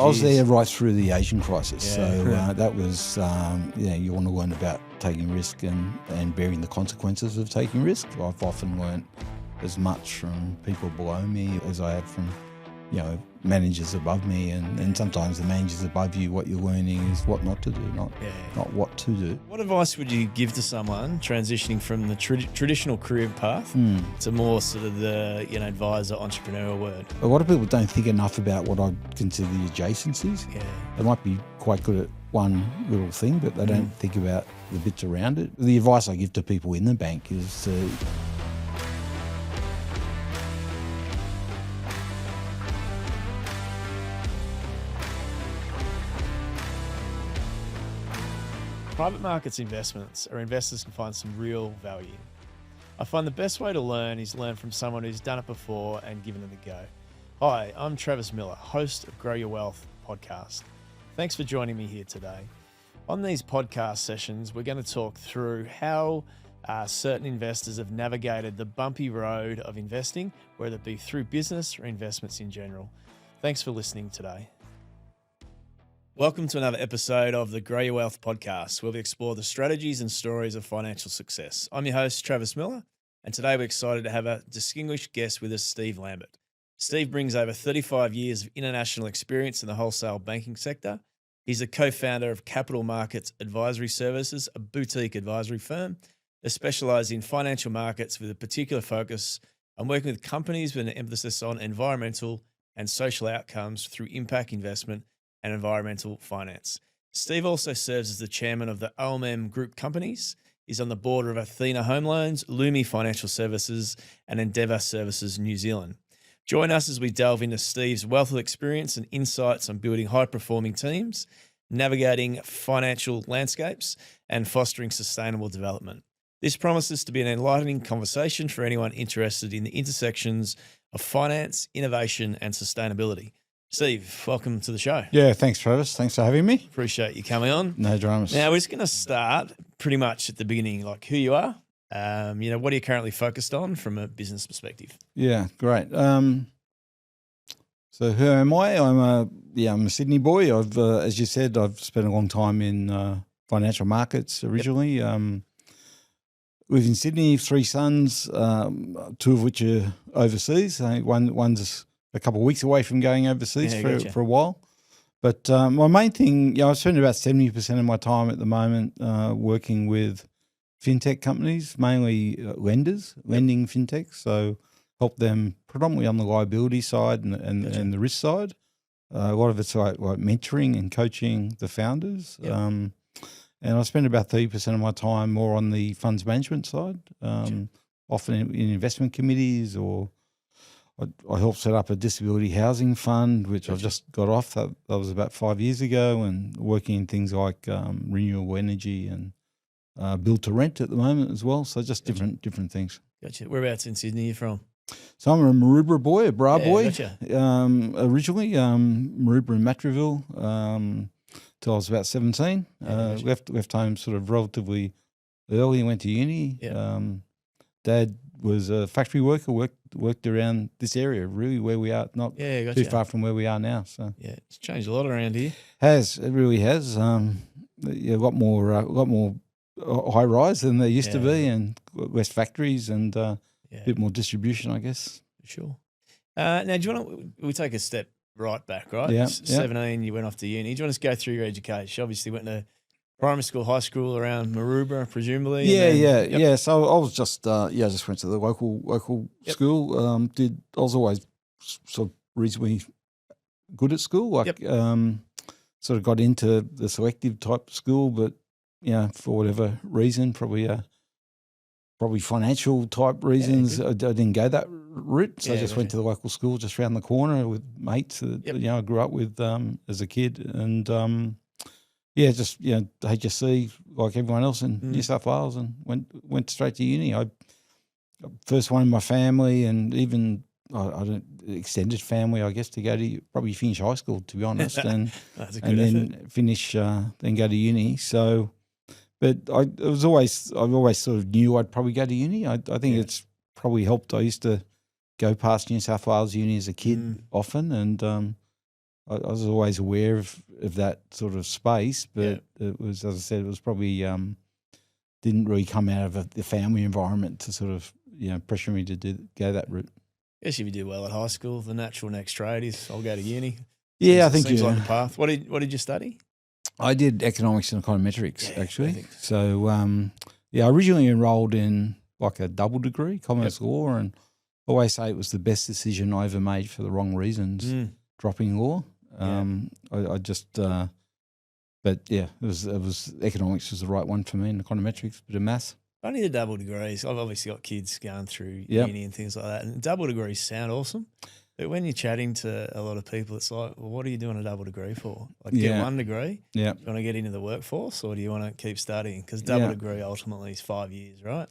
I was there right through the Asian crisis. Yeah. So that was, you want to learn about taking risk and bearing the consequences of taking risk. I've often learned as much from people below me as I have from, managers above me. And sometimes the managers above you, what you're learning is what not to do, not what to do. What advice would you give to someone transitioning from the traditional career path to more sort of the advisor, entrepreneurial world? A lot of people don't think enough about what I consider the adjacencies. Yeah. They might be quite good at one little thing, but they don't think about the bits around it. The advice I give to people in the bank is to Private markets investments are investors can find some real value. I find the best way to learn is learn from someone who's done it before and given it a go. Hi, I'm Travis Miller, host of Grow Your Wealth podcast. Thanks for joining me here today. On these podcast sessions, we're going to talk through how certain investors have navigated the bumpy road of investing, whether it be through business or investments in general. Thanks for listening today. Welcome to another episode of the Grow Your Wealth podcast, where we explore the strategies and stories of financial success. I'm your host, Travis Miller, and today we're excited to have a distinguished guest with us, Steve Lambert. Steve brings over 35 years of international experience in the wholesale banking sector. He's a co-founder of Capital Markets Advisory Services, a boutique advisory firm that specializes in financial markets with a particular focus on working with companies with an emphasis on environmental and social outcomes through impact investment and environmental finance. Steve also serves as the chairman of the OMM Group companies. He's on the board of Athena Home Loans, Lumi Financial Services, and Endeavour Services New Zealand. Join us as we delve into Steve's wealth of experience and insights on building high-performing teams, navigating financial landscapes, and fostering sustainable development. This promises to be an enlightening conversation for anyone interested in the intersections of finance, innovation, and sustainability. Steve, welcome to the show. Yeah, thanks, Travis. Thanks for having me. Appreciate you coming on. No dramas. Now, we're just going to start pretty much at the beginning, like who you are, what are you currently focused on from a business perspective? Yeah, great. So who am I? I'm a Sydney boy. I've, as you said, I've spent a long time in financial markets originally. Live in Sydney, 3 sons, 2 of which are overseas. One's a couple of weeks away from going overseas for a while. But my main thing, I spend about 70% of my time at the moment working with fintech companies, mainly lending fintechs. So help them predominantly on the liability side and the risk side. A lot of it's like mentoring and coaching the founders. And I spend about 30% of my time more on the funds management side, often in investment committees, or I helped set up a disability housing fund, which I've just got off. That was about 5 years ago, and working in things like renewable energy and build to rent at the moment as well. So just different things. Gotcha. Whereabouts in Sydney are you from? So I'm a Maroubra boy, a Bra boy. Gotcha. Originally, Maroubra in Matraville till I was about 17. Gotcha. Left home sort of relatively early and went to uni. Dad was a factory worker, worked around this area, really where we are, not too far from where we are now. So it's changed a lot around here. It really has. A lot more high rise than there used to be, and less factories and a bit more distribution, I guess. Sure. Now, do you want to? We take a step right back, right? Yeah. 17, you went off to uni. Do you want us to go through your education? You obviously went to primary school, high school around Maroubra, presumably. Yeah. So I was just just went to the local school. I was always sort of reasonably good at school. Sort of got into the selective type school, but for whatever reason, probably financial type reasons, I didn't go that route. So I just went to the local school just around the corner with mates that I grew up with as a kid, and HSC like everyone else in New South Wales, and went straight to uni. I first one in my family, and even I don't extended family, I guess, to go to probably finish high school, to be honest, and then finish then go to uni. So, but I've always sort of knew I'd probably go to uni. I think it's probably helped. I used to go past New South Wales uni as a kid often, and I was always aware of that sort of space, but it was, as I said, it was probably didn't really come out of the family environment to sort of pressure me to go that route. Guess if you do well at high school, the natural next trade is I'll go to uni. Yeah, I think seems like the path. What did you study? I did economics and econometrics actually. Perfect. So I originally enrolled in like a double degree, commerce law, and I always say it was the best decision I ever made for the wrong reasons, dropping law. I just, but yeah, it was economics was the right one for me, and econometrics, bit of maths. I need a double degrees. I've obviously got kids going through uni and things like that, and double degrees sound awesome. But when you're chatting to a lot of people, it's like, well, what are you doing a double degree for? Like, get one degree? Yeah. Do you want to get into the workforce, or do you want to keep studying? Because double degree ultimately is 5 years, right?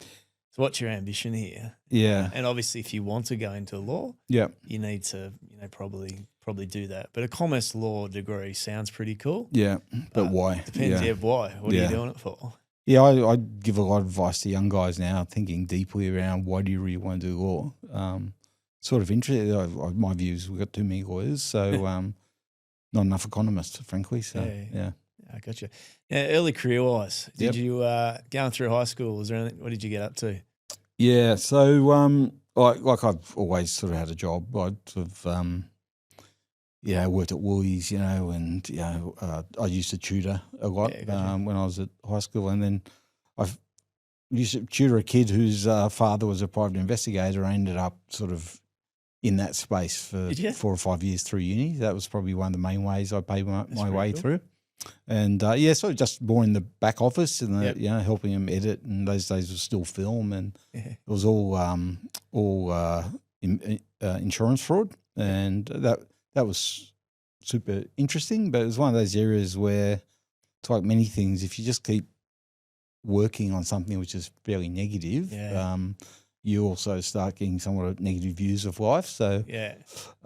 So what's your ambition here? Yeah. And obviously, if you want to go into law, you need to, probably do that. But a commerce law degree sounds pretty cool. Yeah. But why? Depends. Why? What are you doing it for? Yeah, I give a lot of advice to young guys now, thinking deeply around why do you really want to do law? Sort of interested. My view is we've got too many lawyers, so not enough economists, frankly. So I gotcha. Now, early career wise, did you going through high school? Was there anything? What did you get up to? Yeah, so like I've always sort of had a job. I sort of worked at Woolies, and I used to tutor a lot when I was at high school, and then I used to tutor a kid whose father was a private investigator. I ended up sort of in that space for 4 or 5 years through uni. That was probably one of the main ways I paid my way through. And so just more in the back office and helping him edit. And those days was still film, and it was all insurance fraud, and that was super interesting. But it was one of those areas where it's like many things. If you just keep working on something which is fairly negative, you also start getting somewhat negative views of life. So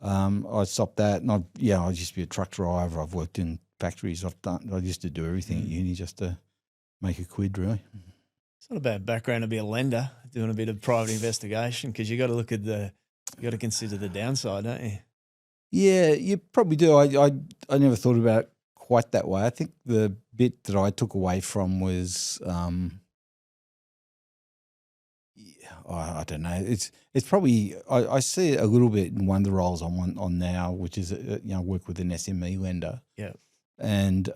I stopped that, and I used to be a truck driver. I've worked in factories. I used to do everything at uni just to make a quid, really. It's not a bad background to be a lender, doing a bit of private investigation, because you got to look at you got to consider the downside, don't you? Yeah, you probably do. I never thought about it quite that way. I think the bit that I took away from was, I don't know. It's probably I see it a little bit in one of the roles I'm on now, which is work with an SME lender. Yeah, and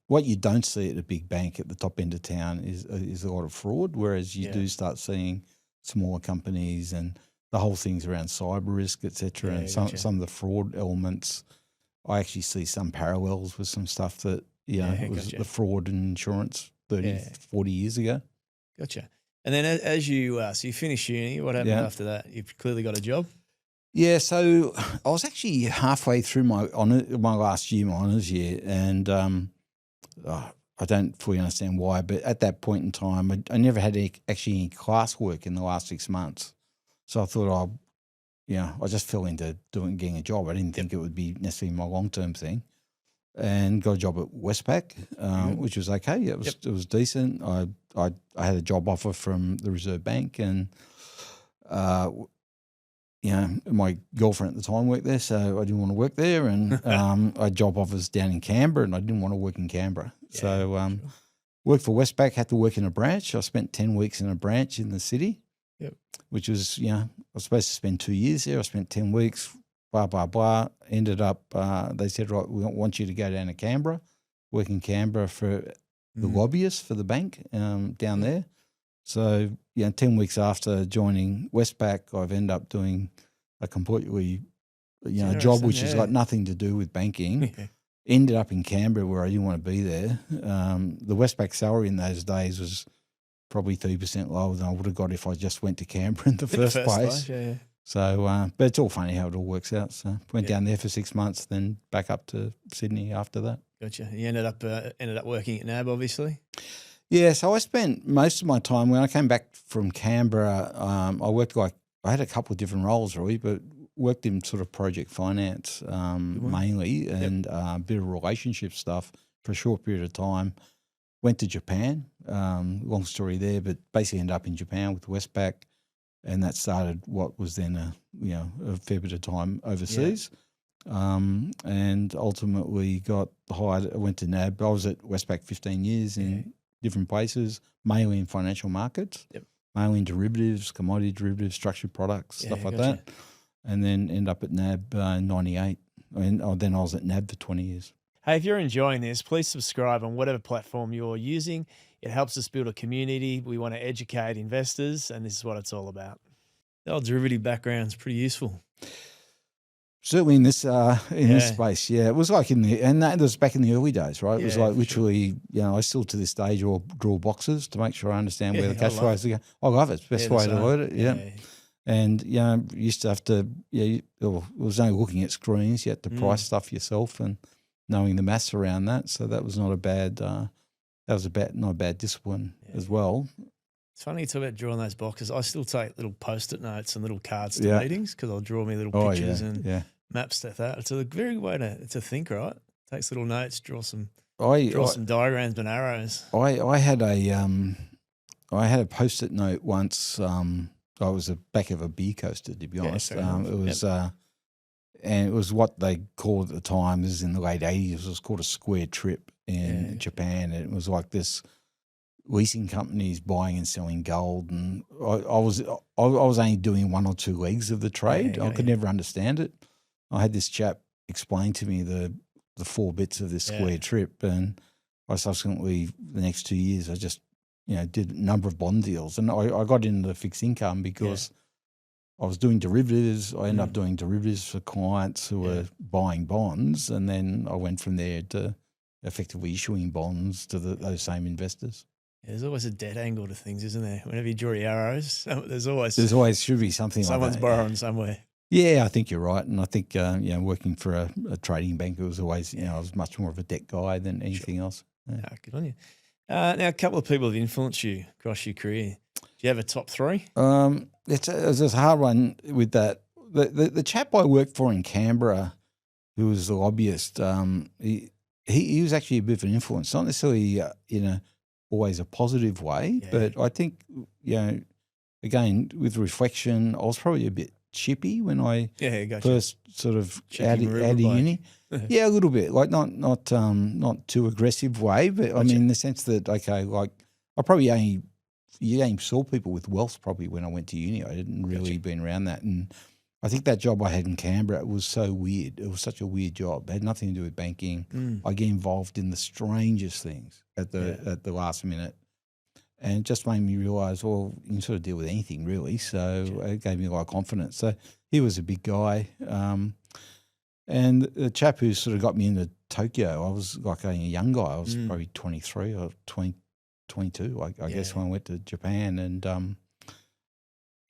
what you don't see at a big bank at the top end of town is a lot of fraud, whereas you do start seeing smaller companies and the whole thing's around cyber risk, et cetera, and some of the fraud elements. I actually see some parallels with some stuff that was the fraud in insurance 30, 40 years ago. Gotcha. And then as you so you finish uni, what happened after that? You've clearly got a job. Yeah, so I was actually halfway through my last year, my honours year, and I don't fully understand why, but at that point in time, I never had any classwork in the last 6 months. So I thought I just fell into getting a job. I didn't think it would be necessarily my long-term thing, and got a job at Westpac, which was okay. It was decent. I had a job offer from the Reserve Bank, and my girlfriend at the time worked there, so I didn't want to work there. And I had job offers down in Canberra, and I didn't want to work in Canberra. So worked for Westpac, had to work in a branch. I spent 10 weeks in a branch in the city, which was, I was supposed to spend 2 years there. I spent 10 weeks, blah, blah, blah. Ended up, they said, right, we want you to go down to Canberra, work in Canberra for the lobbyists for the bank down there. So, 10 weeks after joining Westpac, I've ended up doing a completely, job which has got nothing to do with banking. Ended up in Canberra where I didn't want to be there. The Westpac salary in those days was probably 30% lower than I would have got if I just went to Canberra in the first place. So, but it's all funny how it all works out. So went down there for 6 months, then back up to Sydney after that. Gotcha. You ended up working at NAB, obviously. Yeah, so I spent most of my time when I came back from Canberra. I worked I had a couple of different roles really, but worked in sort of project finance mainly, and a bit of relationship stuff for a short period of time. Went to Japan. Long story there, but basically ended up in Japan with Westpac, and that started what was then a fair bit of time overseas. and ultimately got hired. I went to NAB. I was at Westpac 15 years in different places, mainly in financial markets, mainly in derivatives, commodity derivatives, structured products, stuff like that. And then end up at NAB in 98. And then I was at NAB for 20 years. Hey, if you're enjoying this, please subscribe on whatever platform you're using. It helps us build a community. We want to educate investors, and this is what it's all about. The old derivative background's pretty useful. Certainly in this space, yeah. It was like that was back in the early days, right? It was like literally, I still to this day draw boxes to make sure I understand where the cash flows are going. I love it. It's the best way to learn it, yeah. And, you used to have to, it was only looking at screens. You had to price stuff yourself and knowing the maths around that. So that was not a bad, not a bad discipline as well. It's funny you talk about drawing those boxes. I still take little Post-it notes and little cards to meetings because I'll draw me little pictures and maps to that. It's a very way to think, right? Takes little notes, draw some diagrams and arrows. I had a Post-it note once. I was the back of a beer coaster, to be honest. It was, and it was what they called at the time. This is in the late 80s. It was called a square trip in Japan. And it was like this leasing companies buying and selling gold, and I was only doing one or two legs of the trade. I could never understand it. I had this chap explain to me the 4 bits of this square trip, and I subsequently the next 2 years I just did a number of bond deals, and I got into fixed income because I was doing derivatives. I ended up doing derivatives for clients who were buying bonds, and then I went from there to effectively issuing bonds to those same investors. There's always a dead angle to things, isn't there? Whenever you draw your arrows, there's always should be something like that. Someone's borrowing somewhere. Yeah, I think you're right. And I think, working for a trading bank, it was always, I was much more of a debt guy than anything else. Yeah. Good on you. Now, a couple of people have influenced you across your career. Do you have a top 3? It's a hard one with that. The chap I worked for in Canberra, who was the lobbyist, he was actually a bit of an influence, not necessarily always a positive way, but I think, again, with reflection, I was probably a bit chippy when I first sort of out of uni. Yeah, a little bit, like not too aggressive way, but I mean in the sense that like I probably you only saw people with wealth probably when I went to uni. I didn't really been around that, and I think that job I had in Canberra was so weird. It was such a weird job. It had nothing to do with banking. I get involved in the strangest things at the last minute. And it just made me realise, well, you can sort of deal with anything really. So it gave me a lot of confidence. So he was a big guy. And the chap who sort of got me into Tokyo, I was like a young guy. I was probably 23 or 22, I guess, when I went to Japan. And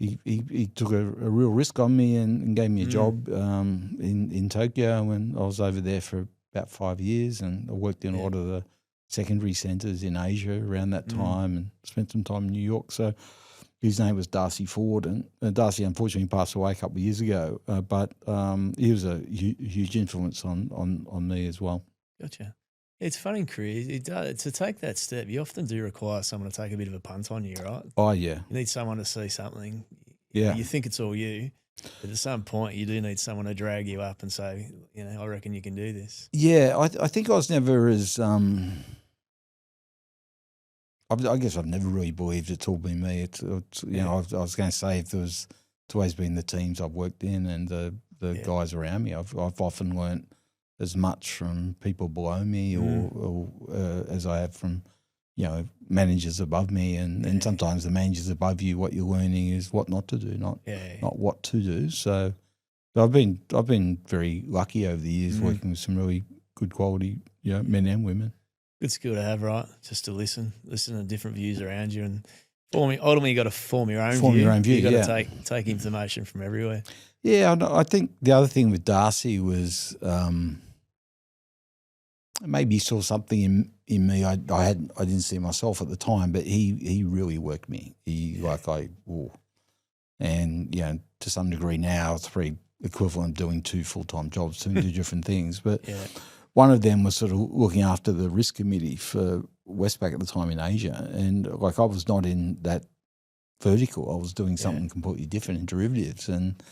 he took a real risk on me and gave me a job in Tokyo when I was over there for about 5 years. And I worked in a lot of the secondary centres in Asia around that time and spent some time in New York. So his name was Darcy Ford, and Darcy unfortunately passed away a couple of years ago, but he was a huge influence on me as well. Gotcha. It's fun in careers. To take that step, you often do require someone to take a bit of a punt on you, right? Oh, yeah. You need someone to see something. Yeah. You think it's all you, but at some point you do need someone to drag you up and say, I reckon you can do this. Yeah, I think I was never as I guess I've never really believed it's all been me. It's I was going to say it's always been the teams I've worked in and the guys around me. I've often learnt as much from people below me or as I have from managers above me, and sometimes the managers above you, what you're learning is what not to do, not what to do. So I've been very lucky over the years working with some really good quality men and women. Good skill to have, right? Just to listen to different views around you, and ultimately you got to form your own view. You got to take information from everywhere. Yeah, I think the other thing with Darcy was maybe he saw something in me I didn't see myself at the time, but he really worked me. And to some degree now it's pretty equivalent of doing 2 full-time jobs, doing 2 different things, but. One of them was sort of looking after the risk committee for Westpac at the time in Asia. And I was not in that vertical. I was doing something completely different in derivatives. And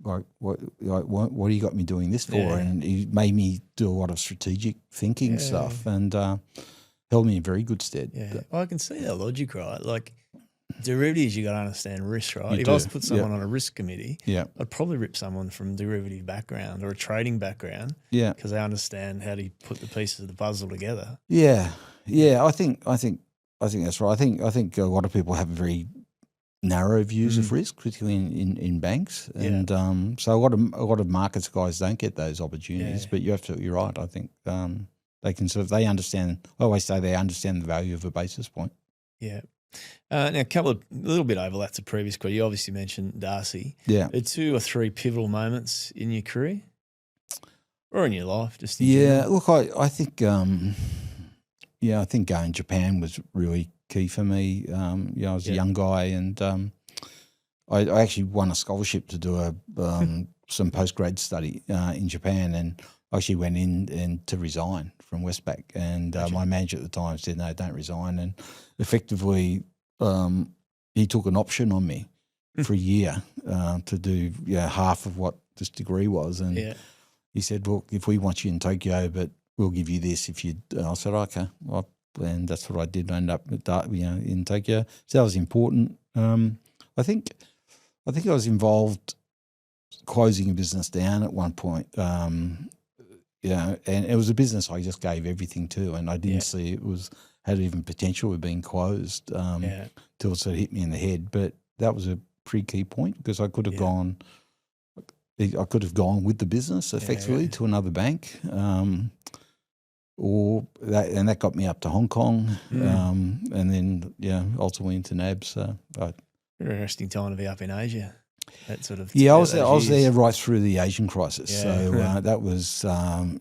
what do you got me doing this for? Yeah. And he made me do a lot of strategic thinking stuff and held me in very good stead. Yeah, I can see that logic, right? Like derivatives, you got to understand risk, right? You If do. I was to put someone on a risk committee, Yeah. I'd probably rip someone from derivative background or a trading background, Yeah. because they understand how to put the pieces of the puzzle together. Yeah. I think that's right. I think a lot of people have very narrow views of risk, particularly in banks, and so a lot of markets guys don't get those opportunities. Yeah. But you're right. I think they can they understand. I always say they understand the value of a basis point. Yeah. Now, a little bit overlap to previous question. You obviously mentioned Darcy. Yeah. Are 2 or 3 pivotal moments in your career or in your life, just in general? Look, I think I think going to Japan was really key for me. I was a young guy, and I actually won a scholarship to do some postgrad study in Japan, and I actually went in and to resign from Westpac, and my manager at the time said, "No, don't resign," and effectively he took an option on me for a year to do half of what this degree was, and he said, "Look, if we want you in Tokyo, but we'll give you this if you." I said, "Okay," and that's what I did. I ended up, in Tokyo. So that was important. I think I was involved closing a business down at one point. And it was a business I just gave everything to, and I didn't see it had even potential of being closed till it sort of hit me in the head. But that was a pretty key point, because I could have gone. I could have gone with the business effectively to another bank, and that got me up to Hong Kong, and then ultimately into NAB. So, interesting time to be up in Asia. That sort of I was there right through the Asian crisis. Yeah. So that was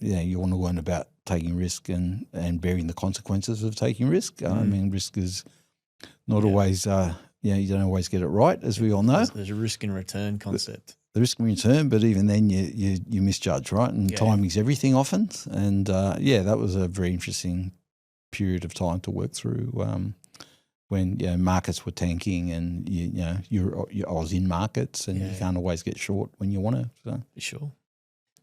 you want to learn about taking risk and bearing the consequences of taking risk. I mean, risk is not always you don't always get it right, as we all know. There's a risk and return concept. The risk and return, but even then you misjudge, right? And timing's everything often. And that was a very interesting period of time to work through when markets were tanking, and I was in markets, and you can't always get short when you want to. So. For sure.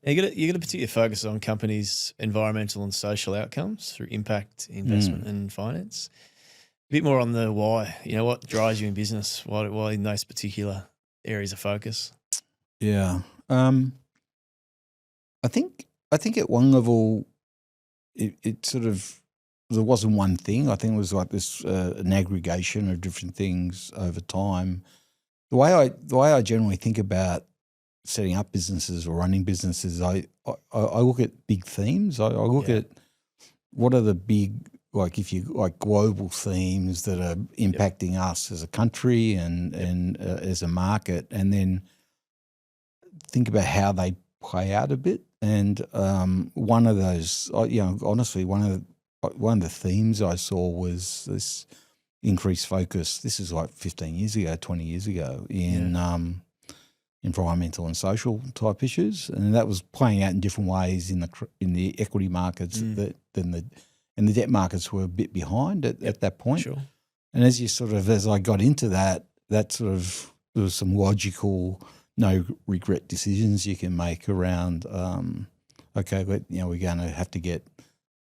Now you got a particular focus on companies' environmental and social outcomes through impact, investment, and finance. A bit more on the why. What drives you in business? Why in those particular areas of focus? Yeah, I think at one level, it sort of, there wasn't one thing. I think it was like this an aggregation of different things over time. The way I generally think about setting up businesses or running businesses, I look at big themes. I look at what are the big, global themes that are impacting us as a country and as a market, and then think about how they play out a bit. And one of those, honestly, one of the themes I saw was this increased focus. This is like 15 years ago, 20 years ago in environmental and social type issues, and that was playing out in different ways in the equity markets. And the debt markets were a bit behind at that point. Sure. And as I got into that there was some logical, no regret decisions you can make around. We're going to have to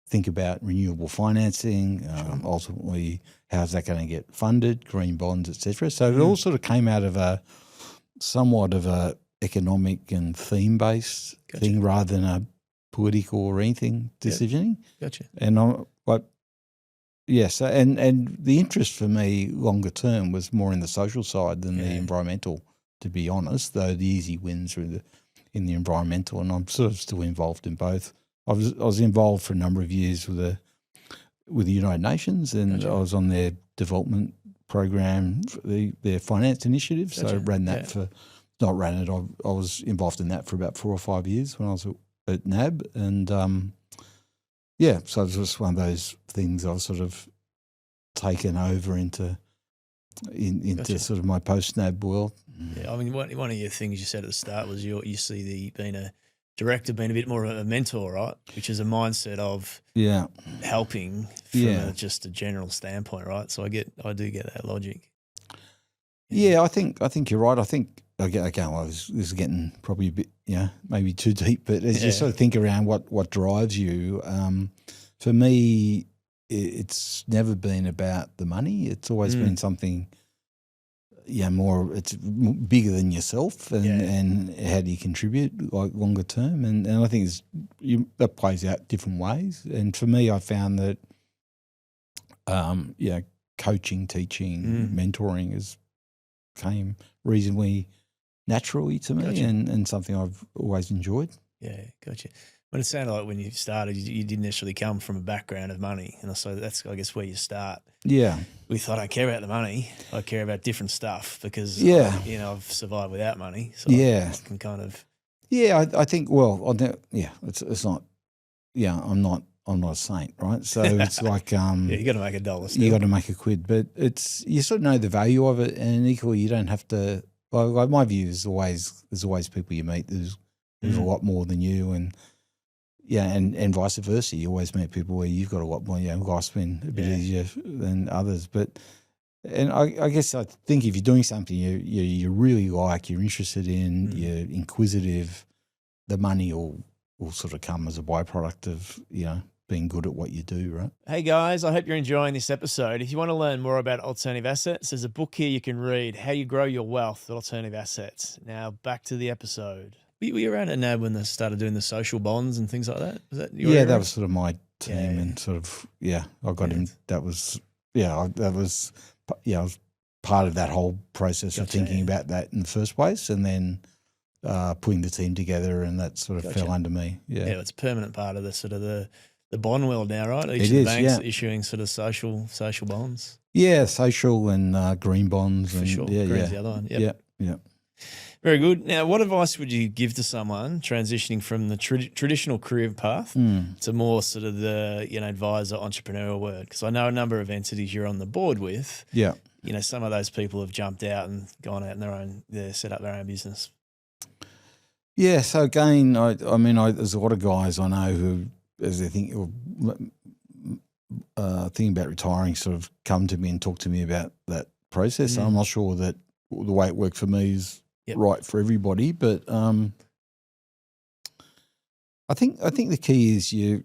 think about renewable financing. Ultimately, how's that going to get funded? Green bonds, etc. So it all sort of came out of somewhat of a economic and theme based thing rather than a political or anything decisioning. Gotcha. And and the interest for me longer term was more in the social side than the environmental, to be honest, though the easy wins are in the environmental, and I'm sort of still involved in both. I was involved for a number of years with the United Nations, and I was on their development program, their finance initiative. So I ran that I was involved in that for about 4 or 5 years when I was at NAB, and so it was just one of those things I've sort of taken over into sort of my post-NAB world. Yeah, I mean, one of your things you said at the start was you see being a director being a bit more of a mentor, right? Which is a mindset of helping from just a general standpoint, right? So I do get that logic. Yeah, I think you're right. I think okay, well, this is getting probably a bit, maybe too deep, but as you sort of think around what drives you, for me, it's never been about the money. It's always been something, more, it's bigger than yourself, and how do you contribute, like, longer term, and I think that plays out different ways. And for me, I found that, coaching, teaching, mentoring came reasonably naturally to me, and something I've always enjoyed. Yeah, gotcha. But it sounded like when you started, you didn't necessarily come from a background of money, and so that's, I guess, where you start. Yeah. I don't care about the money. I care about different stuff because, I've survived without money. So I can kind of. Yeah, I think, it's not, I'm not a saint, right? So it's like, you got to make $1 still. You got to make a quid, but you sort of know the value of it, and equally you don't have to, like my view is there's always people you meet, there's a lot more than you, and and vice versa. You always meet people where you've got a lot more, life's been a bit easier than others. And I guess I think if you're doing something you really like, you're interested in, you're inquisitive, the money will sort of come as a byproduct of, being good at what you do, right? Hey guys, I hope you're enjoying this episode. If you want to learn more about alternative assets, there's a book here you can read, How You Grow Your Wealth with Alternative Assets. Now back to the episode. Were you around at NAB when they started doing the social bonds and things like that? Was that that was sort of my team, and sort of I got in. That was I was part of that whole process of thinking about that in the first place, and then putting the team together, and that sort of fell under me. Yeah, it's a permanent part of the sort of the bond world now, right? Each of the banks issuing sort of social bonds. Yeah, social and green bonds. For sure, green's the other one. Yeah. Very good. Now, what advice would you give to someone transitioning from the traditional career path to more sort of the advisor entrepreneurial world? Because I know a number of entities you're on the board with. Yeah. Some of those people have jumped out and gone out on set up their own business. Yeah. So again, I mean, there's a lot of guys I know who, as they think thinking about retiring, sort of come to me and talk to me about that process. I'm not sure that the way it worked for me is right for everybody, but I think the key is you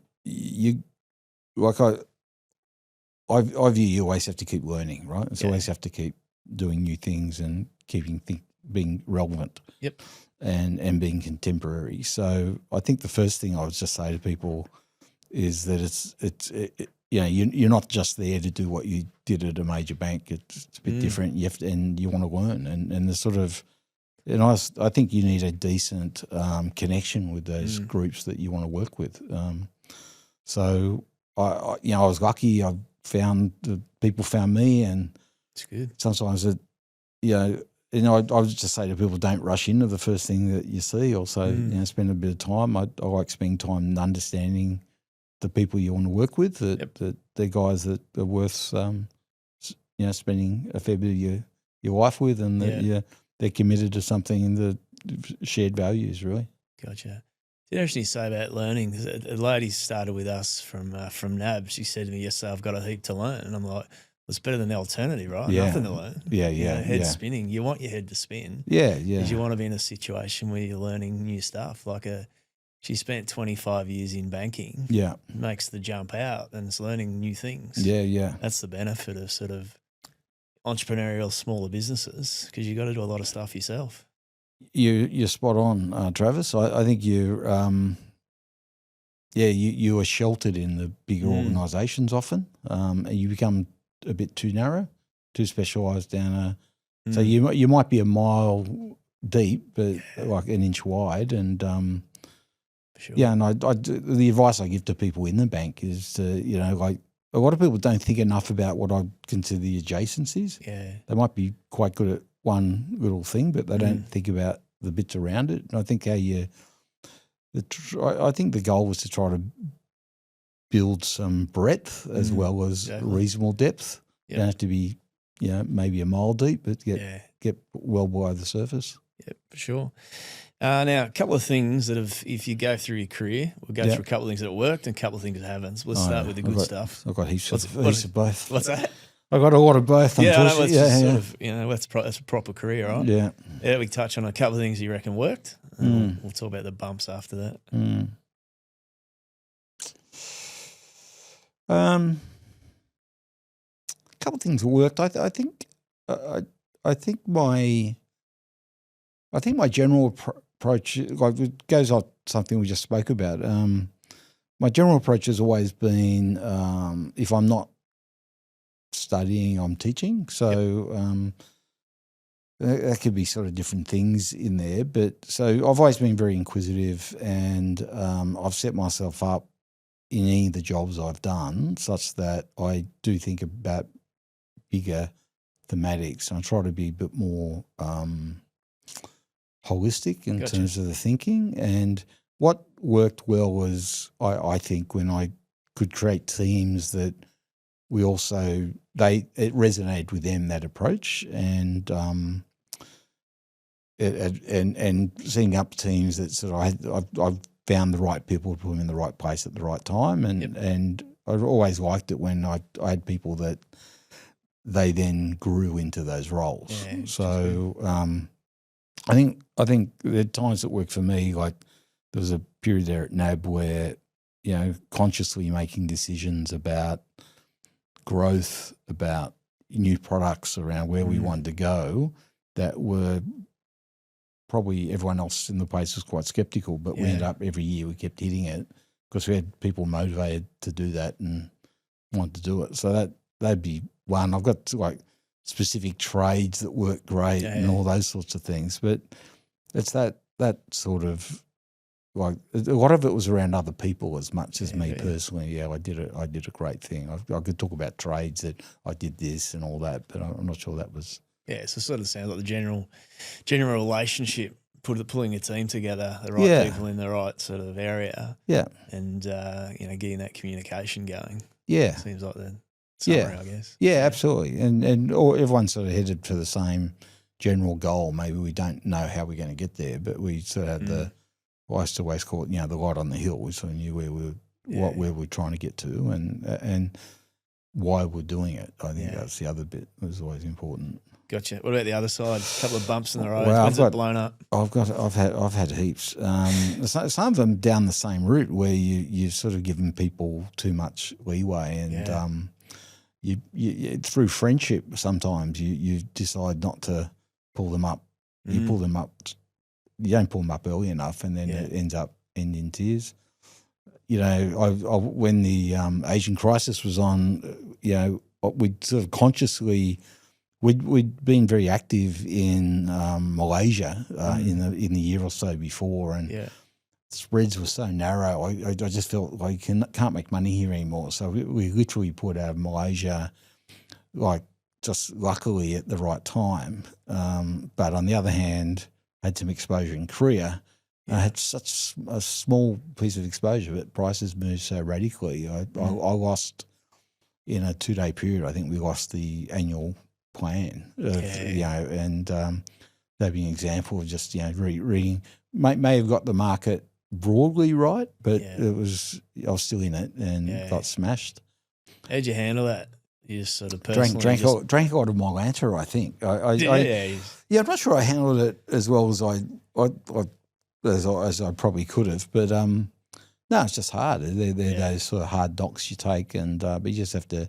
like I view you always have to keep learning, right? It's always have to keep doing new things and being relevant. Yep. And being contemporary. So I think the first thing I would just say to people is that you're not just there to do what you did at a major bank. It's a bit different. You have to, and you want to learn, and the sort of. And I think you need a decent connection with those groups that you want to work with. So I was lucky. I found people found me, and it's good. Sometimes I would just say to people, don't rush into the first thing that you see. Also, spend a bit of time. I like spending time and understanding the people you want to work with. That they're guys that are worth spending a fair bit of your life with, and that they're committed to something in the shared values, really. Gotcha. It's interesting you say about learning. A lady started with us from NAB. She said to me yesterday, I've got a heap to learn. And I'm like, well, it's better than the alternative, right? Yeah. Nothing to learn. Head spinning. You want your head to spin. Yeah. Because you want to be in a situation where you're learning new stuff. Like she spent 25 years in banking. Yeah. Makes the jump out and it's learning new things. Yeah. That's the benefit of sort of entrepreneurial smaller businesses, because you got to do a lot of stuff yourself. You're spot on, Travis. I think you are sheltered in the bigger organisations often, and you become a bit too narrow, too specialised down so you might be a mile deep, but like an inch wide, and sure. And the advice I give to people in the bank is to like. A lot of people don't think enough about what I consider the adjacencies. Yeah. They might be quite good at one little thing, but they don't think about the bits around it. And I think I think the goal was to try to build some breadth as well as reasonable depth. You don't have to be, maybe a mile deep, but get well below the surface. Yeah, for sure. Now, a couple of things that if you go through your career, we'll go through a couple of things that worked and a couple of things that haven't. So let's start with the good stuff. I've got heaps of both. What's that? I got a lot of both. Yeah, I know, unfortunately. it's just sort of, that's a proper career, right? Yeah. Yeah, we can touch on a couple of things you reckon worked. And we'll talk about the bumps after that. A couple of things that worked. I think my general approach, like it goes on something we just spoke about. My general approach has always been, if I'm not studying, I'm teaching. So that could be sort of different things in there. But so I've always been very inquisitive, and I've set myself up in any of the jobs I've done such that I do think about bigger thematics, and I try to be a bit more holistic in terms of the thinking. And what worked well was, I think, when I could create teams that we also it resonated with them, that approach, and setting up teams that sort of I've found the right people to put them in the right place at the right time, and I've always liked it when I had people that they then grew into those roles. Yeah, so I think there are times that work for me. Like there was a period there at NAB where, consciously making decisions about growth, about new products, around where we wanted to go, that were probably everyone else in the place was quite skeptical, but we ended up every year we kept hitting it because we had people motivated to do that and wanted to do it. So that'd be one. I've got like specific trades that work great and all those sorts of things, but it's that sort of, like, a lot of it was around other people as much as me personally. Yeah, I did a great thing. I could talk about trades that I did this and all that, but I'm not sure that was. Yeah, so it sort of sounds like the general relationship, pulling a team together, the right people in the right sort of area. Yeah. And, getting that communication going. Yeah. Seems like the summary, I guess. Yeah, absolutely. And everyone's sort of headed for the same general goal. Maybe we don't know how we're going to get there, but we sort of had I used to always call it, the light on the hill. We sort of knew where we're trying to get to and why we're doing it. I think that's the other bit that was always important. Gotcha. What about the other side? A couple of bumps in the road. Well, When's it blown up? I've had heaps. Some of them down the same route where you've sort of given people too much leeway, and you through friendship sometimes you decide not to pull them up. You pull them up. You don't pull them up early enough, and then it ends up ending tears. When the Asian crisis was on, we'd sort of consciously. We'd been very active in Malaysia in the year or so before, and spreads were so narrow. I just felt like can't make money here anymore. So we literally put out of Malaysia, like just luckily at the right time. But on the other hand, I had some exposure in Korea. I had such a small piece of exposure, but prices moved so radically. I lost in a 2-day period. I think we lost the annual plan of, and that'd be an example of just, reading, may have got the market broadly right, but I was still in it and got smashed. How'd you handle that? You just sort of personally drank a lot of Mylanta, I think. I'm not sure I handled it as well as I probably could have, but no, it's just hard. They're those sort of hard knocks you take, and but you just have to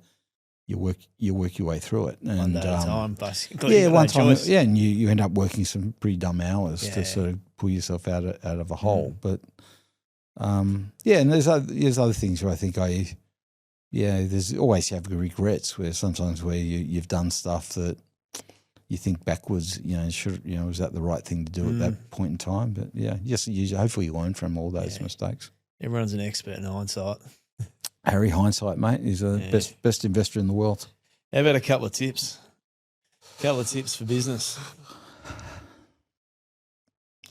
you work your way through it. And one day at a time, basically. Yeah, one time. Yeah, and you end up working some pretty dumb hours to sort of pull yourself out of a hole. But and there's other things where I think there's always have regrets where sometimes where you've done stuff that you think backwards, was that the right thing to do at that point in time? But hopefully you learn from all those mistakes. Everyone's an expert in hindsight. Harry Hindsight, mate, is the best investor in the world. How about a couple of tips? For business.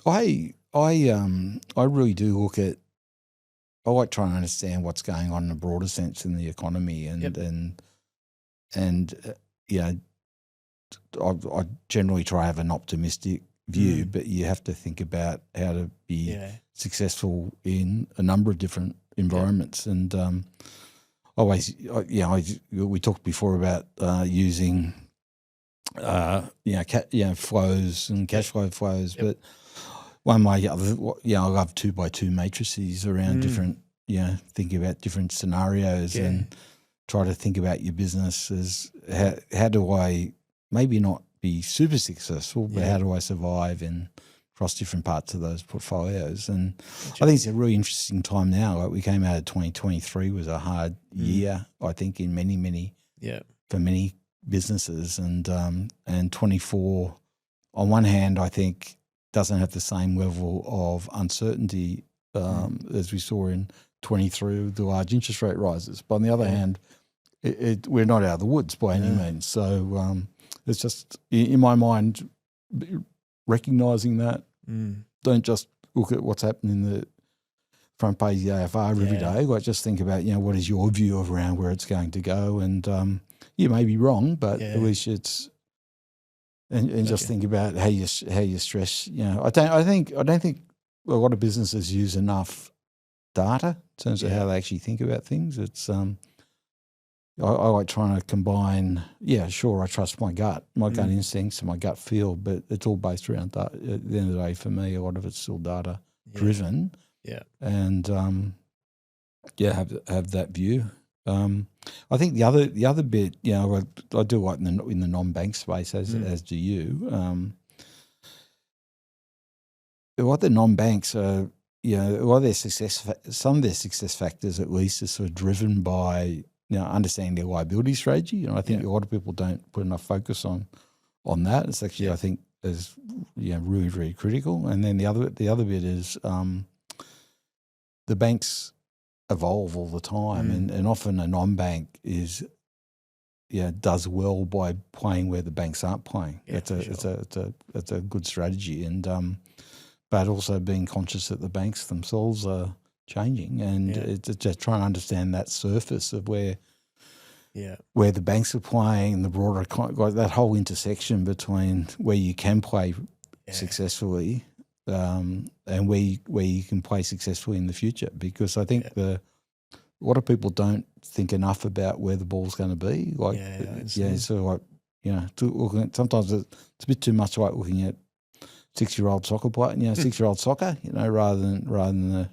I really do look at. I like trying to understand what's going on in a broader sense in the economy, I generally try to have an optimistic view, but you have to think about how to be successful in a number of different environments. And we talked before about using, flows and cash flow flows, but one way, I love 2x2 matrices around different, thinking about different scenarios and try to think about your business as how do I maybe not be super successful, but how do I survive across different parts of those portfolios? And I think it's a really interesting time now. Like we came out of 2023 was a hard year, I think, in many for many businesses, and 24 on one hand, I think doesn't have the same level of uncertainty as we saw in 23 with the large interest rate rises. But on the other hand, we're not out of the woods by any means. So it's just, in my mind, recognising that. Don't just look at what's happening in the front page of the AFR every day. Like just think about, what is your view of around where it's going to go. And you may be wrong, but at least it's and just think about how you stress. I don't think a lot of businesses use enough data in terms of how they actually think about things. It's I like trying to combine. Yeah, sure, I trust my gut instincts and my gut feel, but it's all based around that. At the end of the day, for me, a lot of it's still data driven. Yeah, and have that view. I think the other bit, I do like in the non-bank space, as do you. What the non-banks are, a lot of their some of their success factors at least are sort of driven by understanding their liability strategy. I think a lot of people don't put enough focus on that. It's actually I think is really, really critical. And then the other bit is the banks evolve all the time, and often a non-bank does well by playing where the banks aren't playing. It's a good strategy, and but also being conscious that the banks themselves are changing, and it's just trying to understand that surface of where the banks are playing, and the broader like that whole intersection between where you can play successfully and where you can play successfully in the future. Because I think a lot of people don't think enough about where the ball's going to be. Like so looking at, sometimes it's a bit too much like looking at 6-year-old soccer play, 6-year-old soccer, rather than the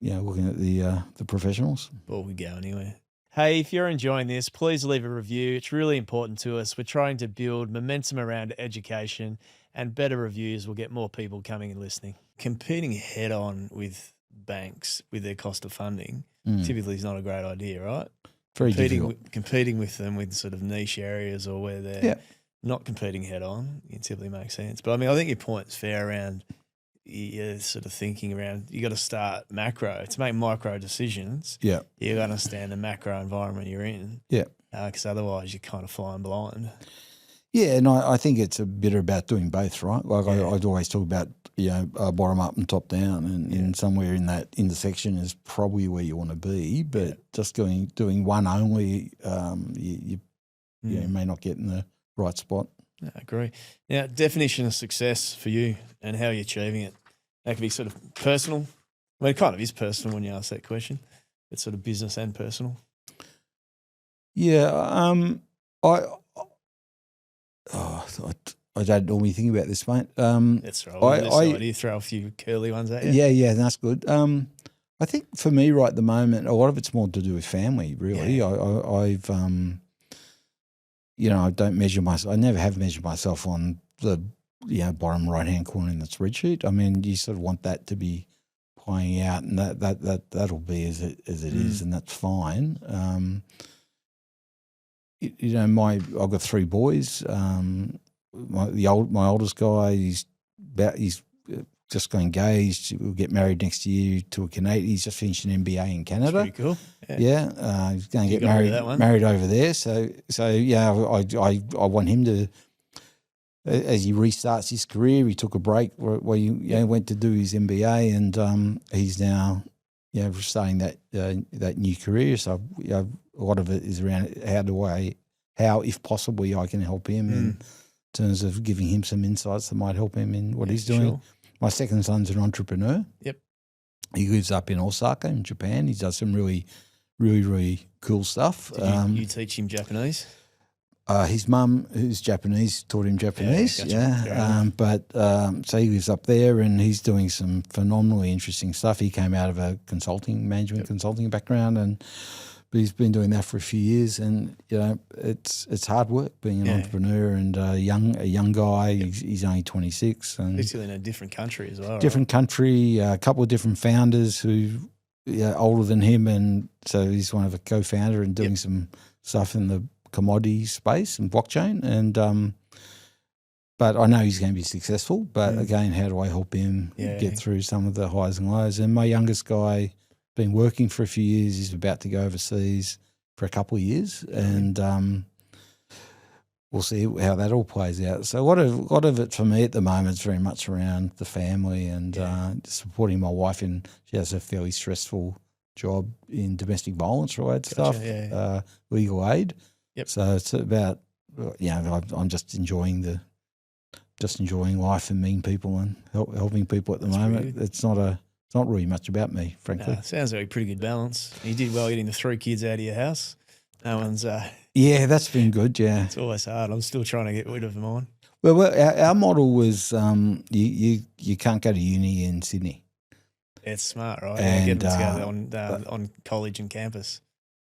looking at the professionals. Ball we go anyway. Hey, if you're enjoying this, please leave a review. It's really important to us. We're trying to build momentum around education, and better reviews will get more people coming and listening. Competing head on with banks with their cost of funding typically is not a great idea, right? Very difficult. Competing with them with sort of niche areas or where they're not competing head on, it typically makes sense. But I mean, I think your point's fair around sort of thinking around, you got to start macro to make micro decisions. Yeah, you got to understand the macro environment you're in. Yeah, because otherwise you're kind of flying blind. Yeah, and I think it's a bit about doing both, right? Like I'd always talk about bottom up and top down, and somewhere in that intersection is probably where you want to be. But just doing one only, you may not get in the right spot. I agree. Now, definition of success for you and how you're achieving it. That could be sort of personal. I mean, it kind of is personal when you ask that question. It's sort of business and personal. Yeah, I don't normally think about this, mate. That's right. You throw a few curly ones at you. Yeah, that's good. I think for me right at the moment, a lot of it's more to do with family, really. Yeah. I've I don't measure myself. I never have measured myself on the bottom right hand corner in the spreadsheet. I mean, you sort of want that to be playing out, and that'll be as it is, and that's fine. I've got 3 boys. My oldest guy, he's just got engaged. We'll get married next year to a Canadian. He's just finished an MBA in Canada. That's pretty cool. Yeah, he's going to get married over there. So I want him to, as he restarts his career, he took a break where he went to do his MBA, and he's now starting that new career. So a lot of it is around how if possibly I can help him in terms of giving him some insights that might help him in what he's doing. Sure. My second son's an entrepreneur. Yep. He lives up in Osaka in Japan. He does some really, really, really cool stuff. Did you teach him Japanese? His mum, who's Japanese, taught him Japanese. Gotcha. So he lives up there, and he's doing some phenomenally interesting stuff. He came out of a management consulting background, but he's been doing that for a few years. And it's hard work being an entrepreneur and a young guy. He's only 26, and he's still in a different country as well. Different country, a couple of different founders who older than him, and so he's one of a co-founder and doing some stuff in the commodity space and blockchain, and but I know he's going to be successful. But again, how do I help him get through some of the highs and lows? And my youngest guy, been working for a few years. He's about to go overseas for a couple of years, and we'll see how that all plays out. So a lot of it for me at the moment is very much around the family and supporting my wife. And she has a fairly stressful job in domestic violence related stuff, legal aid. Yep. So it's about I'm just enjoying life and meeting people and helping people at the moment. It's not really much about me, frankly. Sounds like a pretty good balance. You did well getting the 3 kids out of your house. No one's. Yeah, that's been good. Yeah, it's always hard. I'm still trying to get rid of mine. Well, our model was you can't go to uni in Sydney. It's smart, right? And get them to go on college and campus.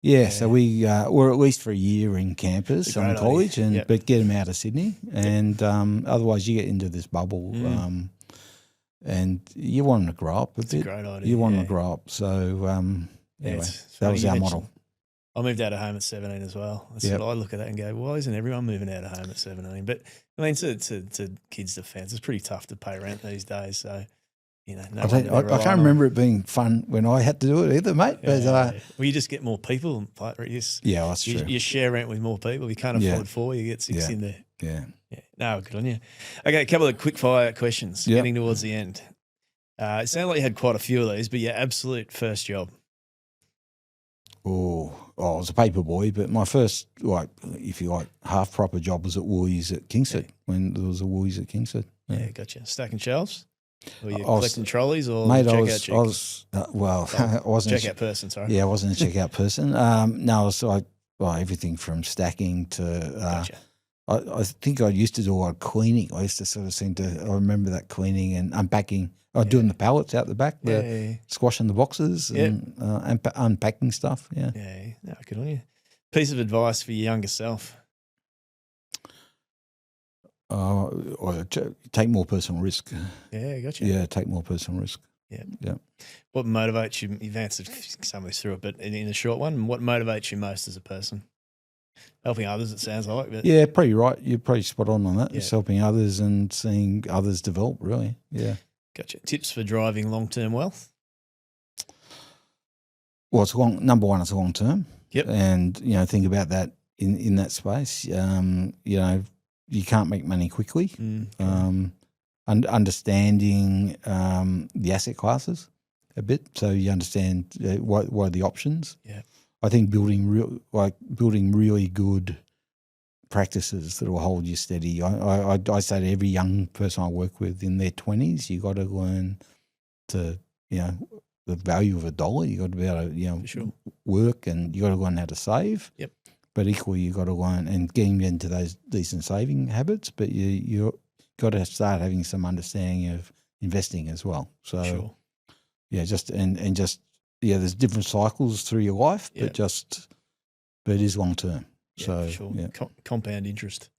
Yeah, so we were at least for a year in campus on college, but get them out of Sydney, and otherwise you get into this bubble, and you want them to grow up a bit. It's a great idea. You want them to grow up, so anyway, that was our model. I moved out of home at 17 as well. I look at that and go, why isn't everyone moving out of home at 17? But I mean, to kids' defence, it's pretty tough to pay rent these days, so. I can't remember it being fun when I had to do it either, mate. But well, you just get more people. That's true. You share rent with more people. You can't afford 4. You get 6 in there. Yeah. No, good on you. Okay, a couple of quick fire questions. Getting towards the end. It sounded like you had quite a few of these, but your absolute first job. I was a paper boy, but my first, half proper job was at Woolies at Kingsford when there was a Woolies at Kingsford. Yeah, gotcha. Stacking shelves. Were you collecting trolleys or checkout? I wasn't checkout person. Sorry. Yeah, I wasn't a checkout person. No, so everything from stacking to. Gotcha. I think I used to do a lot of cleaning. I used to sort of I remember that cleaning and unpacking. Doing the pallets out the back, squashing the boxes and unpacking stuff. Yeah. Yeah. No, good on you. Piece of advice for your younger self. Take more personal risk. Yeah, gotcha. Yeah, take more personal risk. Yeah. What motivates you? You've answered some of this through it, but in a short one, what motivates you most as a person? Helping others, it sounds like. But yeah, pretty right. You're pretty spot on that. It's helping others and seeing others develop, really. Yeah. Gotcha. Tips for driving long-term wealth? Well, number one, it's long term. Yep. And, think about that in that space. You can't make money quickly. Understanding the asset classes a bit, so you understand what are the options. Yeah, I think building really good practices that will hold you steady. I say to every young person I work with in their 20s, you got to learn to the value of $1. You got to be able to work, and you got to learn how to save. Yep. But equally, you got to learn and getting into those decent saving habits. But you got to start having some understanding of investing as well. So, there's different cycles through your life, but it is long term. Compound interest,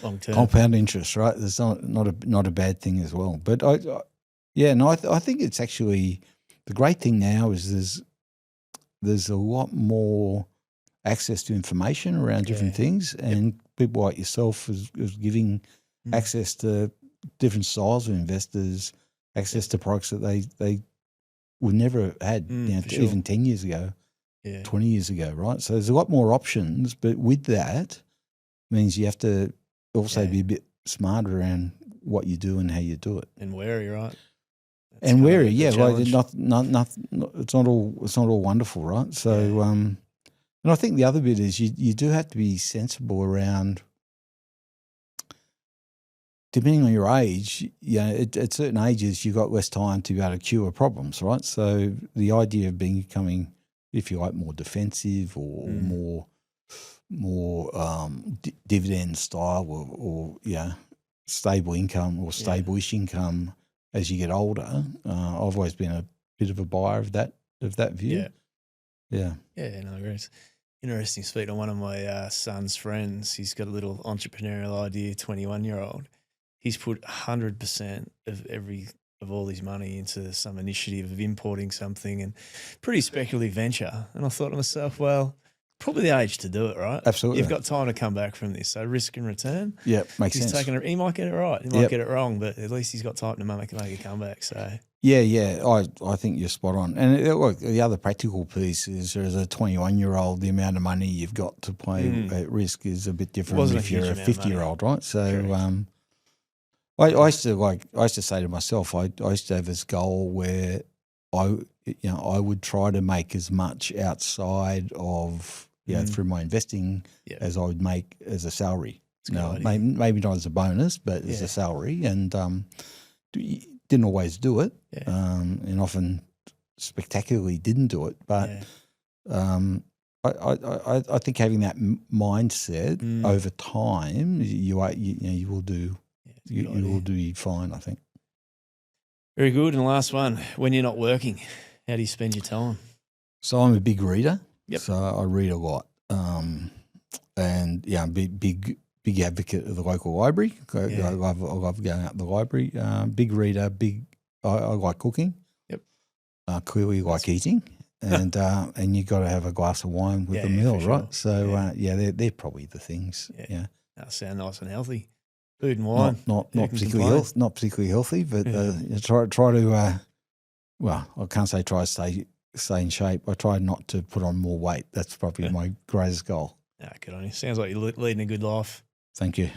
long term. Compound interest, right? There's not a bad thing as well. But I think it's actually the great thing now is there's a lot more access to information around different things, and people like yourself is giving access to different styles of investors, access to products that they would never had even 10 years ago, 20 years ago, right? So there's a lot more options, but with that means you have to also be a bit smarter around what you do and how you do it. And wary, right? That's and wary, it's not all wonderful, right? So and I think the other bit is you do have to be sensible around, depending on your age, at certain ages you've got less time to be able to cure problems, right? So the idea of becoming if you like, more defensive or more dividend style or stable income or stable-ish income as you get older. I've always been a bit of a buyer of that view. Yeah. No, great. Interesting. Speaking on one of my son's friends, he's got a little entrepreneurial idea, 21-year-old. He's put 100% of all his money into some initiative of importing something and pretty speculative venture. And I thought to myself, well, probably the age to do it, right? Absolutely. You've got time to come back from this. So risk and return. Yeah, makes he's sense. He might get it right. He might get it wrong, but at least he's got time to make a comeback. So yeah. I think you're spot on. And look, the other practical piece is, as a 21-year-old, the amount of money you've got to play at risk is a bit different if you're a 50-year-old, right? So I used to say to myself, I used to have this goal where I would try to make as much outside of through my investing as I would make as a salary. Maybe not as a bonus, but as a salary, and didn't always do it, and often spectacularly didn't do it. But I think having that mindset over time, you will do. You will do fine, I think. Very good. And the last one, when you're not working, how do you spend your time? So I'm a big reader. Yep. So I read a lot. And I'm a big advocate of the local library. I love going out to the library. Big reader, I like cooking. Yep. Clearly like eating. And you got to have a glass of wine with the meal, right? So they're probably the things. Yeah. That sound nice and healthy. Food and wine. Not particularly healthy, but try to. Well, I can't say try to stay in shape. I try not to put on more weight. That's probably my greatest goal. Good on you. Sounds like you're leading a good life. Thank you.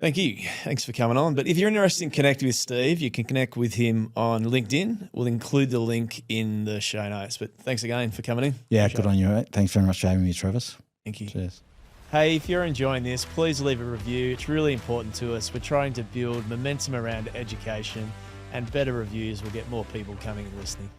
Thank you. Thanks for coming on. But if you're interested in connecting with Steve, you can connect with him on LinkedIn. We'll include the link in the show notes. But thanks again for coming in. Yeah, good on you, mate. Thanks very much for having me, Travis. Thank you. Cheers. Hey, if you're enjoying this, please leave a review. It's really important to us. We're trying to build momentum around education, and better reviews will get more people coming and listening.